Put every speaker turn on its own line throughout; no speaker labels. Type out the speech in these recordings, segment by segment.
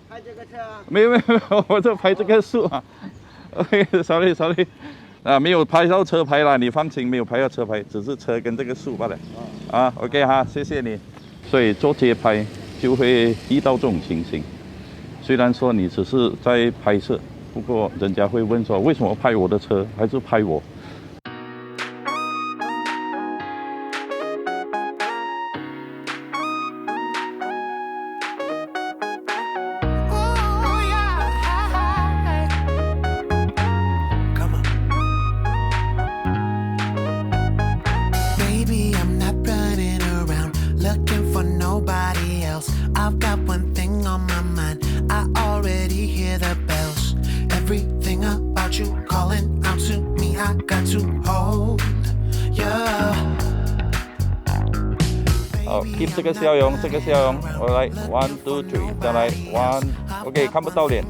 拍这个车啊？
没有，我就拍这个树啊。OK，sorry，啊，没有拍到车牌啦，你放心，没有拍到车牌，只是车跟这个树罢了。啊，OK 哈，谢谢你。所以做街拍就会遇到这种情形，虽然说你只是在拍摄，不过人家会问说为什么拍我的车还是拍我？I've
got one thing on my mind. I already hear the bells. Everything about you calling out to me. I got to hold you.
好 ，keep 这个笑容，我来 1 2 3，再来 1，OK， 看不到脸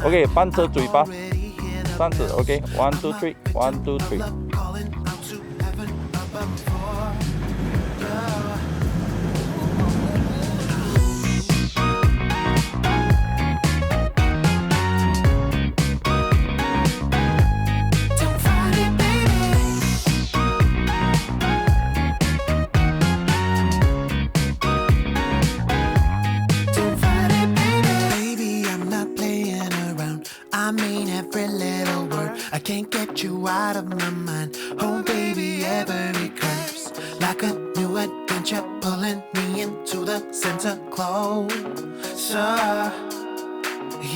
，OK， 半遮嘴巴，这样子 ，OK， 1 2 3 1 2 3。I
can't get you out of my mind. Oh baby, every curve's like a new adventure, pulling me into the center closer.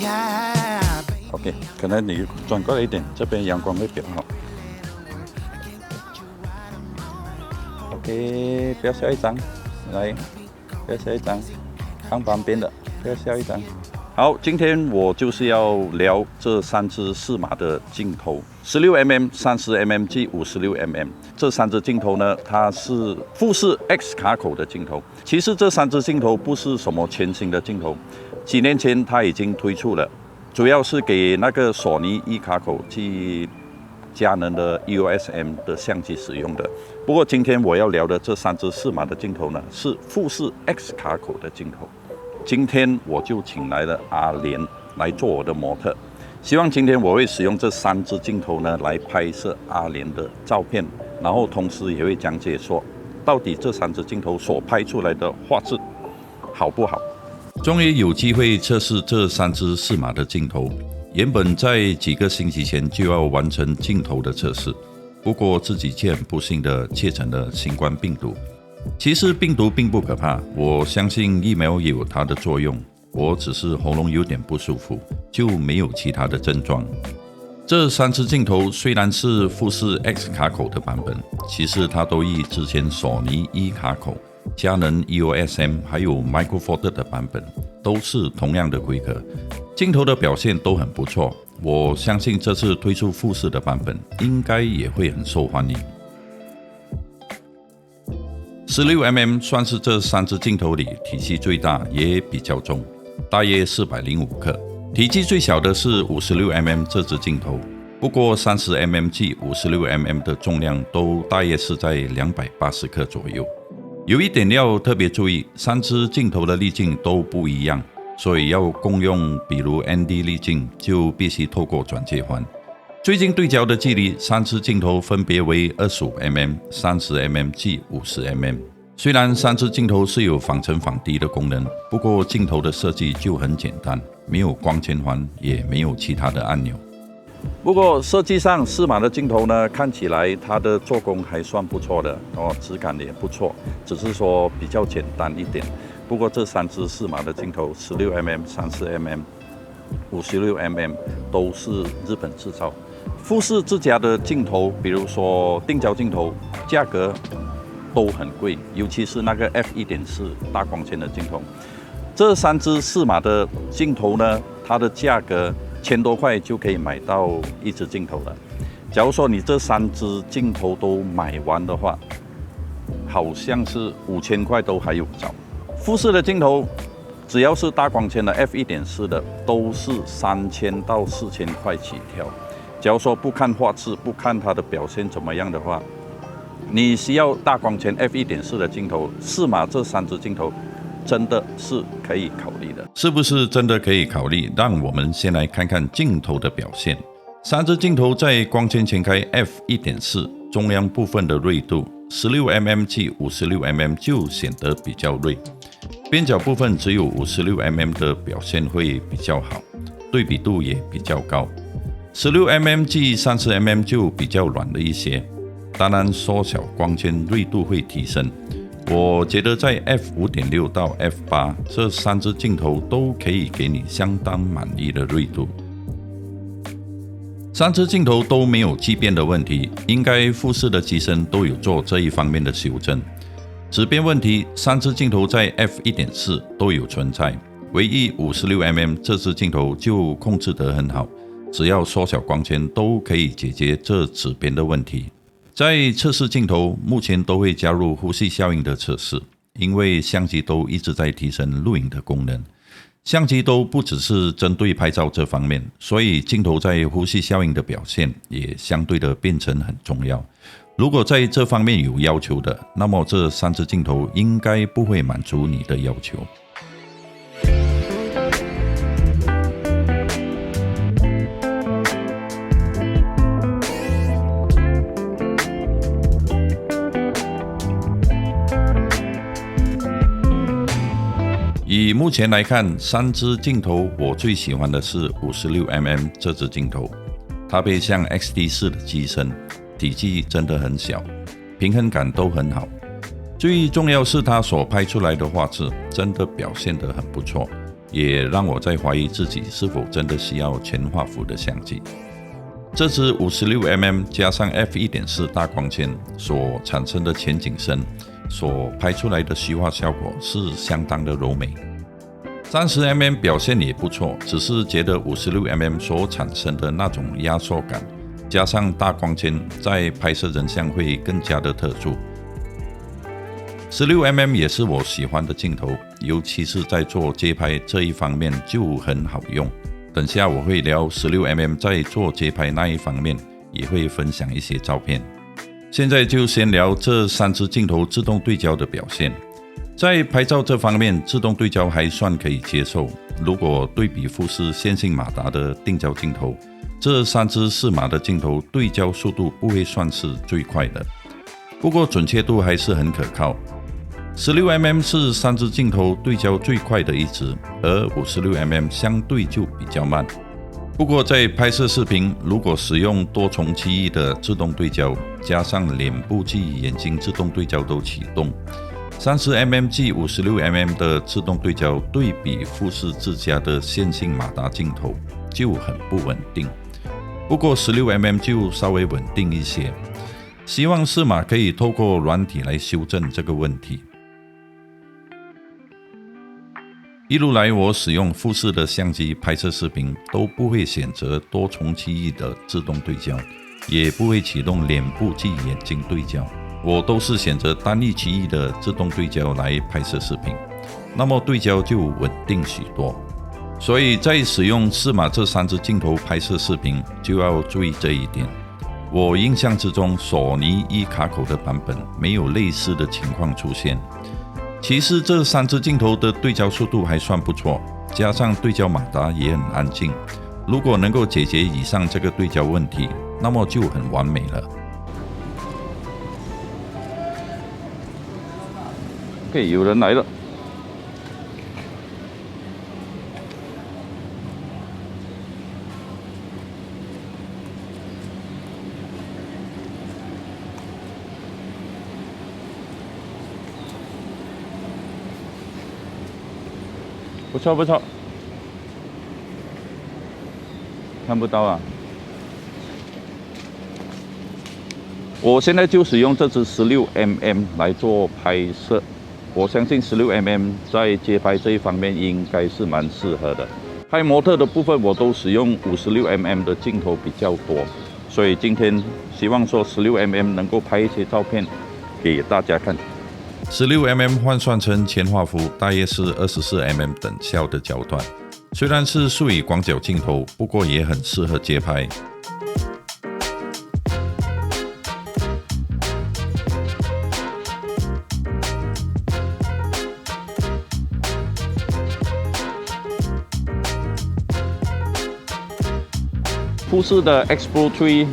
Yeah.
OK， 可能你转过来一点，这边阳光会比较好。OK， 不要笑一张，来，不要笑一张，看旁边的，不要笑一张。好，今天我就是要聊这3支4码的镜头，16mm、30mm 及56mm。这3支镜头呢，它是富士 X 卡口的镜头。其实这3支镜头不是什么全新的镜头，几年前它已经推出了，主要是给那个索尼 E 卡口及佳能的 EOS M 的相机使用的。不过今天我要聊的这3支4码的镜头呢，是富士 X 卡口的镜头。今天我就请来了阿莲来做我的模特，希望今天我会使用这3支镜头呢来拍摄阿莲的照片，然后同时也会讲解说，到底这3支镜头所拍出来的画质好不好。终于有机会测试这3支4码的镜头，原本在几个星期前就要完成镜头的测试，不过自己却很不幸的确诊了新冠病毒。其实病毒并不可怕，我相信疫苗也有它的作用，我只是喉咙有点不舒服，就没有其他的症状。这3支镜头虽然是富士 X 卡口的版本，其实它都与之前索尼 E 卡口、佳能 EOS M 还有 Micro Four Third 的版本都是同样的规格，镜头的表现都很不错。我相信这次推出富士的版本应该也会很受欢迎。16mm 算是这3支镜头里体积最大，也比较重，大约405克。体积最小的是 56mm 这支镜头，不过 30mm 及 56mm 的重量都大约是在280克左右。有一点要特别注意，3支镜头的粒径都不一样，所以要共用比如 ND 粒径就必须透过转接环。最近对焦的距离，3支镜头分别为 25mm、30mm 及 50mm。虽然3支镜头是有仿成仿低的功能，不过镜头的设计就很简单，没有光圈环，也没有其他的按钮。不过设计上4码的镜头呢，看起来它的做工还算不错的哦，质感也不错，只是说比较简单一点。不过这3支4码的镜头 16mm、30mm、56mm 都是日本制造。富士自家的镜头，比如说定焦镜头，价格都很贵，尤其是那个 f1.4 大光圈的镜头。这3支4码的镜头呢，它的价格1000多块就可以买到一支镜头了。假如说你这3支镜头都买完的话，好像是5000块都还有找。富士的镜头只要是大光圈的 f1.4 的，都是3000到4000块起跳。假如说不看画质，不看它的表现怎么样的话，你需要大光圈 f1.4 的镜头，4码这3支镜头真的是可以考虑的。是不是真的可以考虑？让我们先来看看镜头的表现。三支镜头在光圈全开 f1.4 中央部分的锐度 16mm 及 56mm 就显得比较锐，边角部分只有 56mm 的表现会比较好，对比度也比较高。16mm 及 30mm 就比较软了一些，当然缩小光圈锐度会提升。我觉得在 f5.6 到 f8 这3支镜头都可以给你相当满意的锐度。3支镜头都没有畸变的问题，应该富士的机身都有做这一方面的修正。质变问题，3支镜头在 f1.4 都有存在，唯一 56mm 这支镜头就控制得很好，只要缩小光圈都可以解决这质变的问题。在测试镜头，目前都会加入呼吸效应的测试，因为相机都一直在提升录影的功能。相机都不只是针对拍照这方面，所以镜头在呼吸效应的表现也相对的变成很重要。如果在这方面有要求的，那么这3支镜头应该不会满足你的要求。以目前来看，3支镜头我最喜欢的是 56mm 这支镜头，它配像 XT4 的机身，体积真的很小，平衡感都很好。最重要是它所拍出来的画质真的表现得很不错，也让我在怀疑自己是否真的需要全画幅的相机。这支 56mm 加上 f1.4 大光圈所产生的全景声，所拍出来的虚化效果是相当的柔美。30mm 表现也不错，只是觉得 56mm 所产生的那种压缩感，加上大光圈，在拍摄人像会更加的特殊。16mm 也是我喜欢的镜头，尤其是在做街拍这一方面就很好用。等下我会聊 16mm 在做街拍那一方面，也会分享一些照片。现在就先聊这3支镜头自动对焦的表现。在拍照这方面，自动对焦还算可以接受。如果对比富士线性马达的定焦镜头，这3支4码的镜头对焦速度不会算是最快的，不过准确度还是很可靠。16mm 是3支镜头对焦最快的一支，而 56mm 相对就比较慢。不过在拍摄视频，如果使用多重区域的自动对焦，加上脸部及眼睛自动对焦都启动，30mm 及 56mm 的自动对焦对比富士自家的线性马达镜头就很不稳定。不过 16mm 就稍微稳定一些，希望适马可以透过软体来修正这个问题。一路来，我使用富士的相机拍摄视频都不会选择多重区域的自动对焦，也不会启动脸部及眼睛对焦，我都是选择单一区域的自动对焦来拍摄视频，那么对焦就稳定许多。所以在使用适马这3支镜头拍摄视频就要注意这一点。我印象之中，索尼一卡口的版本没有类似的情况出现。其实这3支镜头的对焦速度还算不错，加上对焦马达也很安静。如果能够解决以上这个对焦问题，那么就很完美了。OK， 有人来了。不错不错，看不到啊。我现在就使用这支 16mm 来做拍摄，我相信 16mm 在街拍这一方面应该是蛮适合的。拍模特的部分我都使用 56mm 的镜头比较多，所以今天希望说 16mm 能够拍一些照片给大家看。16mm 换算成全画幅大约是 24mm 等效的焦段，虽然是术语广角镜头，不过也很适合街拍。富士的 X Pro 3，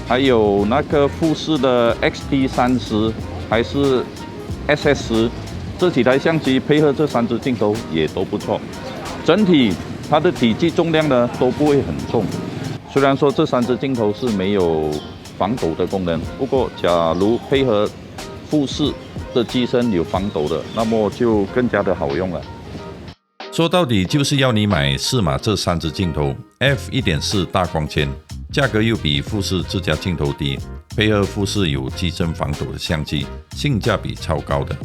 还有那个富士的 XT30，还是 SS10，这几台相机配合这3支镜头也都不错。整体它的体积重量呢都不会很重。虽然说这3支镜头是没有防抖的功能，不过假如配合富士的机身有防抖的，那么就更加的好用了。说到底就是要你买适马这3支镜头 ，f1.4 大光圈，价格又比富士自家镜头低，配合富士有机身防抖的相机，性价比超高的。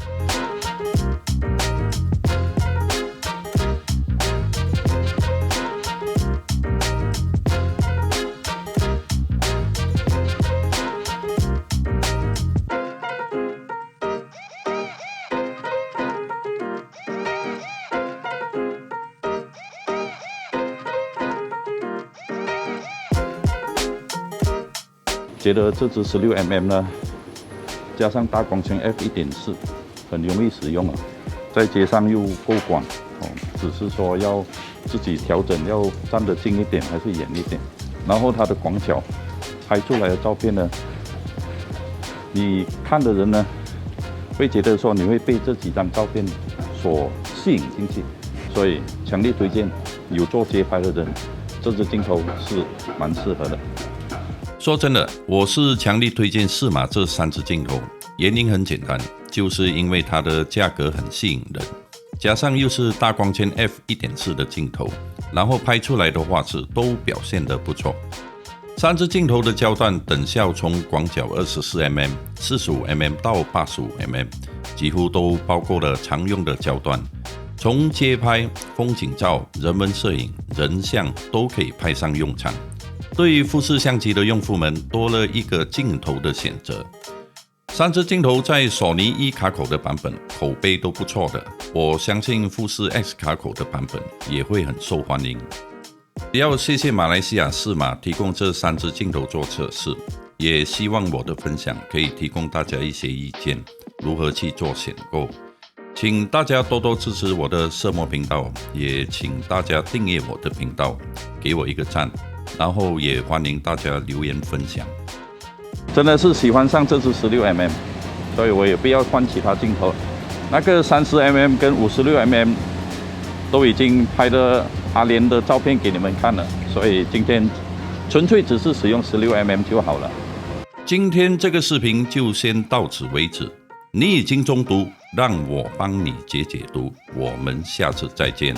觉得这支16mm呢，加上大光圈 f1.4，很容易使用啊，在街上又够广哦，只是说要自己调整，要站得近一点还是远一点。然后它的广角拍出来的照片呢，你看的人呢，会觉得说你会被这几张照片所吸引进去，所以强烈推荐有做街拍的人，这支镜头是蛮适合的。说真的，我是强力推荐适马这3支镜头，原因很简单，就是因为它的价格很吸引人，加上又是大光圈 f1.4 的镜头，然后拍出来的画质都表现得不错。3支镜头的焦段等效从广角 24mm、45mm 到 85mm， 几乎都包括了常用的焦段，从街拍、风景照、人文摄影、人像都可以派上用场。对于富士相机的用户们多了一个镜头的选择。3支镜头在索尼 E 卡口的版本口碑都不错的，我相信富士 X 卡口的版本也会很受欢迎。要谢谢马来西亚适马提供这3支镜头做测试，也希望我的分享可以提供大家一些意见，如何去做选购。请大家多多支持我的色墨频道，也请大家订阅我的频道，给我一个赞。然后也欢迎大家留言分享。真的是喜欢上这支16mm，所以我也不要换其他镜头。那个30mm 跟56mm 都已经拍了阿联的照片给你们看了，所以今天纯粹只是使用16mm 就好了。今天这个视频就先到此为止。你已经中毒，让我帮你解解毒。我们下次再见。